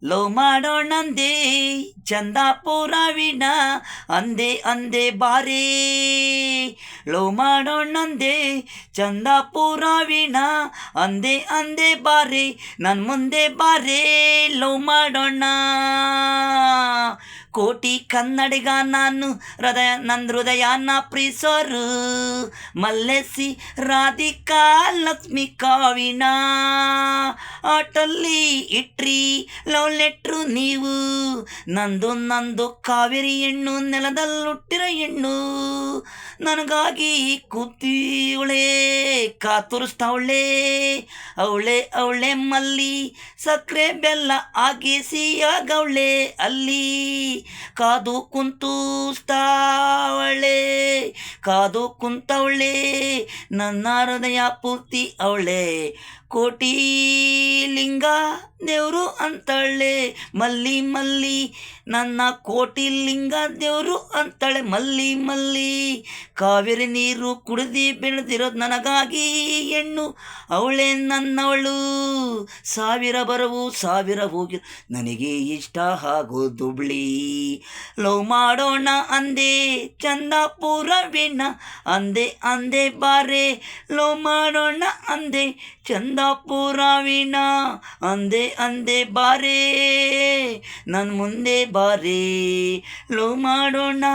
Love ಮಾಡೋಣಂದೆ Chandapura ವೀಣ ಅಂದೆ ಅಂದೆ ಬಾರೇ. ಲವ್ ಮಾಡೋಣಂದೆ ಚಂದಾಪುರ ವೀಣ ಅಂದೆ ಅಂದೆ ಬಾರೇ. ನನ್ನ ಮುಂದೆ ಬಾರೇ ಲವ್ ಮಾಡೋಣ. ಕೋಟಿ ಕನ್ನಡಿಗ ನಾನು, ನನ್ನ ಹೃದಯನ ಪ್ರೀಸೋರು ಮಲ್ಲೇಸಿ ರಾಧಿಕಾ ಲಕ್ಷ್ಮಿ ಕಾವಿನ. ಆಟಲ್ಲಿ ಇಟ್ರಿ ಲವ್ ಲೆಟ್ರು ನೀವು, ನಂದು ಕಾವೇರಿ ಹೆಣ್ಣು, ನೆಲದಲ್ಲುಟ್ಟಿರೋ ಹೆಣ್ಣು. ನನಗಾಗಿ ಕೂತಿವಳೆ ಕಾತುರಿಸ್ತಾವಳೆ, ಅವಳೆ ಮಲ್ಲಿ ಸಕ್ಕರೆ ಬೆಲ್ಲ ಆಗಿಸಿಯಾಗವಳೆ ಅಲ್ಲಿ. ಕಾದು ಕುಂತವಳೆ ನನ್ನ ಹೃದಯ ಪೂರ್ತಿ ಅವಳೆ. ಕೋಟಿ ಲಿಂಗ ದೇವರು ಅಂತಳೆ ಮಲ್ಲಿ ನನ್ನ ಕೋಟಿ ಲಿಂಗ ದೇವರು ಅಂತಾಳೆ ಮಲ್ಲಿ. ಕಾವೇರಿ ನೀರು ಕುಡಿದು ಬೆಳೆದಿರೋದು ನನಗಾಗಿ ಹೆಣ್ಣು, ಅವಳೇ ನನ್ನವಳು. ಸಾವಿರ ಬರವು ಸಾವಿರ ಹೋಗಿ ನನಗೆ ಇಷ್ಟ ಆಗೋದು ಬಿಳಿ. ಲವ್ ಮಾಡೋಣ ಅಂದೆ ಚಂದಾಪುರ ವೀಣ ಅಂದೆ ಅಂದೆ ಬಾರೆ. ಲವ್ ಮಾಡೋಣ ಅಂದೆ ಚಂದಾಪುರ ವೀಣ ಅಂದೆ ಅಂದೆ ಬಾರೇ. ನನ್ನ ಮುಂದೆ ಬಾರೇ ಲವ್ ಮಾಡೋಣ.